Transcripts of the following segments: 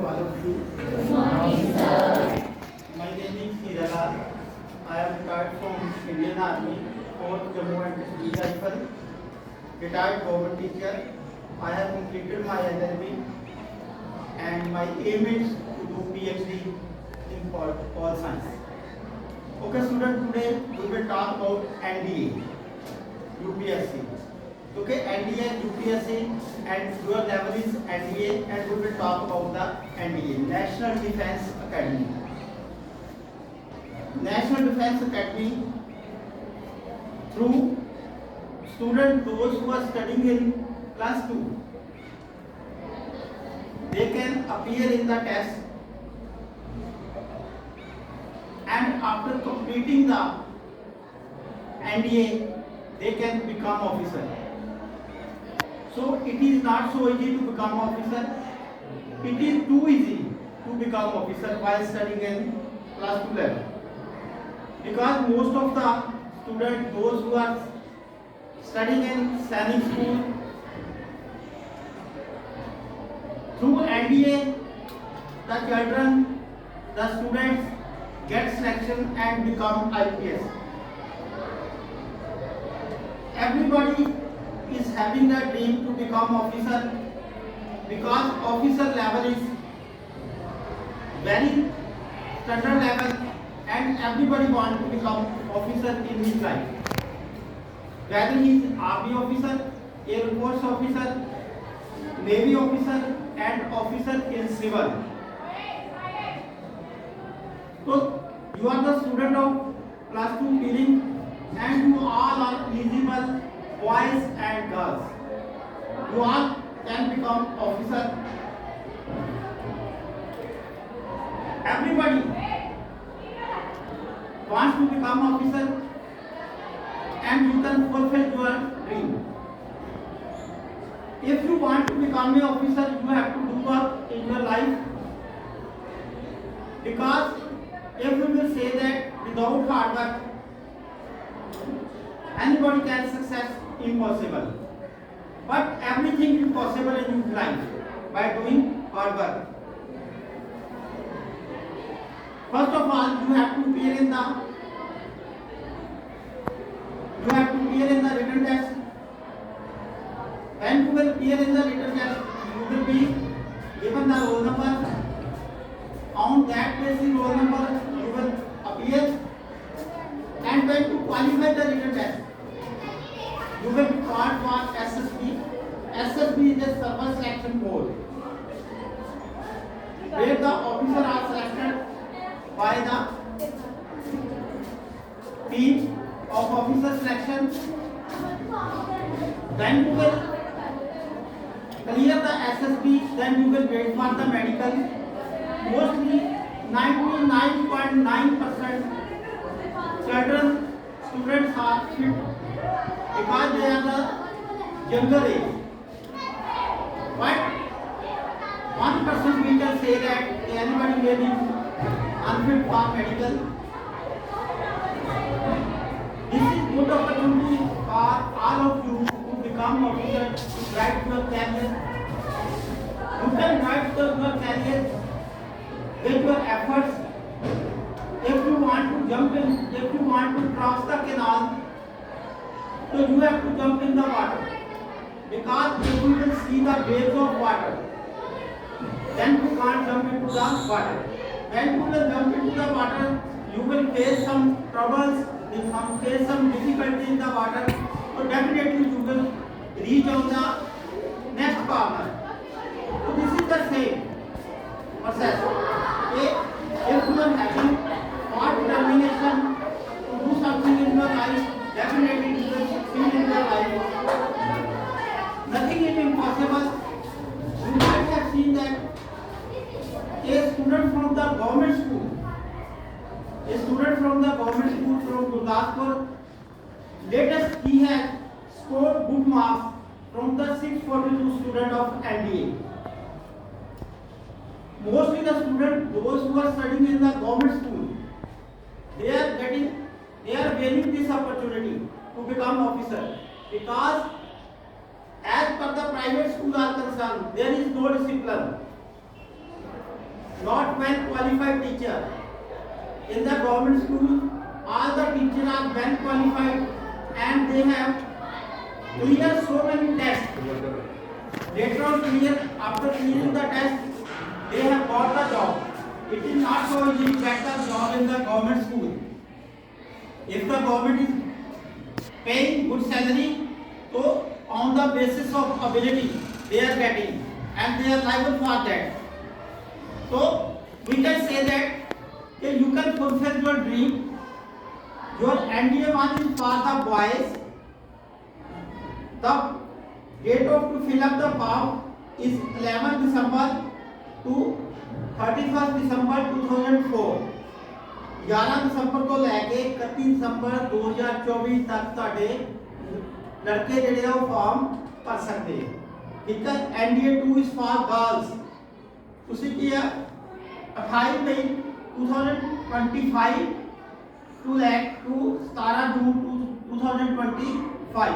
all of you. Good morning, sir. My name is Hiralal. I am retired from Indian Army, 4th Jammu and Kashmir Rifle, retired government teacher. I have completed my LLB and my aim is to do PhD in pol science. Okay, student, today we will talk about NDA, UPSC. Okay, NDA, UPSC, and your level is NDA, and we will talk about the NDA, National Defence Academy. National Defence Academy, through students those who are studying in class 2, they can appear in the test, and after completing the NDA, they can become officer. So it is not so easy to become officer. It is too easy to become officer while studying in class 2 level. Because most of the students, those who are studying in Sainik school, through NDA, the children, the students get selection and become IPS. Everybody is having a dream to become officer, because officer level is very standard level, and everybody wants to become officer in his life. Whether he is army officer, air force officer, navy officer, and officer in civil. So you are the student of class 2 feeling, and you all are eligible, boys and girls. You all can become officer. Everybody wants to become officer, and you can fulfill your dream. If you want to become an officer, you have to do work in your life, because if you will say that without hard work anybody can success, impossible. But everything is possible in life by doing hard work. First of all, you have to appear in the written test. When you will appear in the written test, you will be given the roll number. On that basis roll number you will appear, and when you qualify the written test, you will be called for SSB. SSB is the Service Selection Board, where the officers are selected by the team of officer selection. Then you will clear the SSB, then you will wait for the medical. Mostly 99.9% children, students are fit because they are the younger age. But 1% we can say that anybody may be unfit for medical. This is good opportunity for all of you to become officer, to write your career. You can write your career with your efforts. If you want to jump in, if you want to cross the canal, so you have to jump in the water, because if you will see the waves of water, then you can't jump into the water. When you will jump into the water, you will face some troubles, you will face some difficulty in the water, so definitely you will reach on the next corner. So this is the same process. If you are having hard determination to do something in your life, definitely you will succeed in your life. Nothing is impossible. You might have seen that a student from the government school from Gurdaspur, latest he has scored good marks from the 642 student of NDA. Mostly the students, those who are studying in the government school, they are gaining this opportunity to become officer, because as per the private schools are concerned, there is no discipline. not well qualified teacher. In the government school, all the teachers are well qualified and they have cleared so many tests. Later on after clearing the test, they have got the job. It is not so easy to get the job in the government school. If the government is paying good salary, so on the basis of ability they are getting and they are liable for that. So we can say that you can fulfill your dream. Your NDA 1 is for the boys. The date of to fill up the form is 11 December to 31 December 2004. 11 दिसंबर को लैके 31 दिसंबर 2024 तक ਤੁਹਾਡੇ लड़के ਜਿਹੜੇ ਉਹ farm ਭਰ ਸਕਦੇ ਹੋ। ਠੀਕ ਹੈ। NDA 2 is for girls। ਤੁਸੀਂ ਕੀ ਹੈ 28 ਮਈ 2025 to 17 June 2025।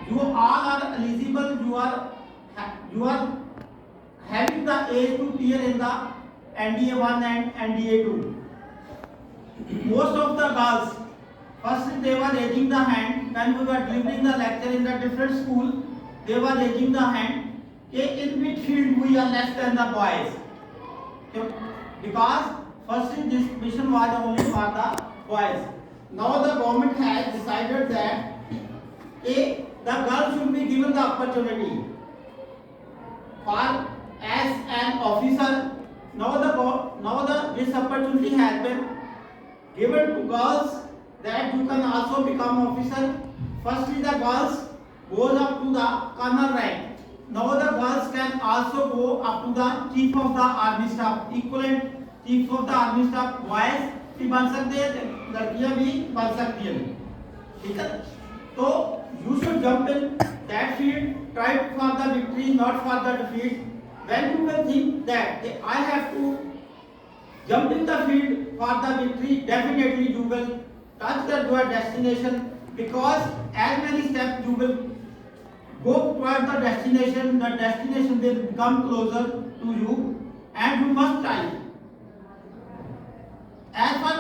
You all are eligible. You are having the age to appear in the NDA 1 and NDA 2. Most of the girls, first they were raising the hand when we were delivering the lecture in the different school. They were raising the hand in which field we are less than the boys. Because first this mission was only for the boys. Now the government has decided that the girls should be given the opportunity for as an officer. Now this opportunity has been given to girls that you can also become officer. Firstly, the girls goes up to the colonel rank. Now the girls can also go up to the chief of the army staff, equivalent chief of the army staff. Boys भी बन सकते हैं, लड़कियां भी बन सकती हैं। ठीक है। तो you should jump in that field, try for the victory, not for the defeat. When you will think that I have to jump in the field for the victory, definitely you will touch your destination, because as many steps you will go toward the destination will become closer to you and you must try. As for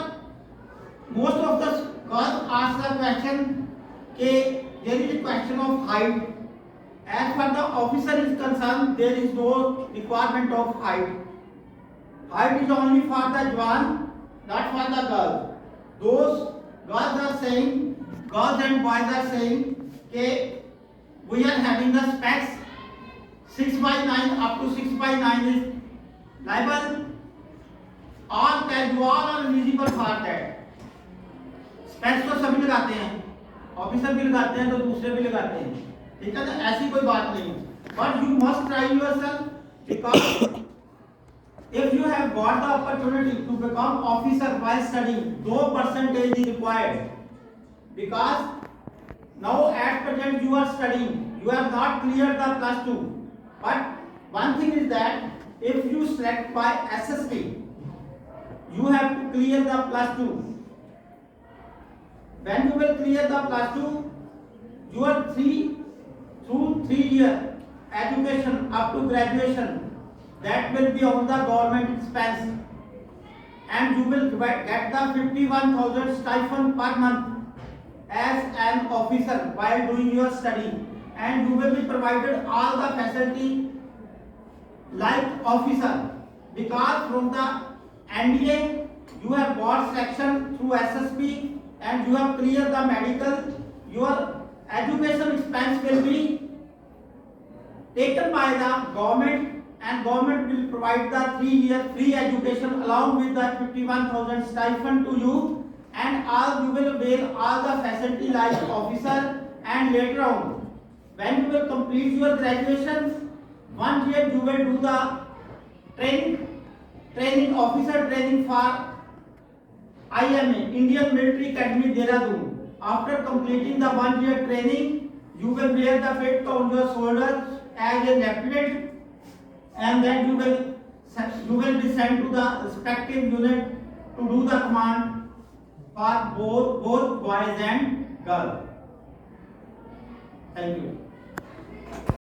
most of the girls ask the question, there is a question of height. As far the officer is concerned, there is no requirement of height. Height is only for the Jawan, not for the girl. Those girls are saying, girls and boys are saying, we are having the specs 6/9 up to 6/9 is liable. All are eligible for that. Specs तो सभी लगाते हैं, officer भी लगाते हैं तो दूसरे भी लगाते हैं। ठीक है ना, ऐसी कोई बात नहीं। But you must try yourself, because if you have got the opportunity to become officer while studying, no percentage is required. Because now at present you are studying, you have not cleared the +2. But one thing is that if you select by SSB, you have to clear the +2. When you will clear the +2, your 3-year education up to graduation, that will be on the government expense, and you will get the 51,000 stipend per month as an officer while doing your study, and you will be provided all the facility like officer, because from the NDA you have got selection through SSP and you have cleared the medical. Your education expense will be taken by the government, and government will provide the 3-year free education along with the 51,000 stipend to you, and you will avail all the facility like officer. And later on, when you will complete your graduation, 1 year you will do the training officer training for IMA, Indian Military Academy, Dehradun. After completing the 1 year training, you will wear the fit on your shoulders as a lieutenant, and then you will be sent to the respective unit to do the command for both boys and girls. Thank you.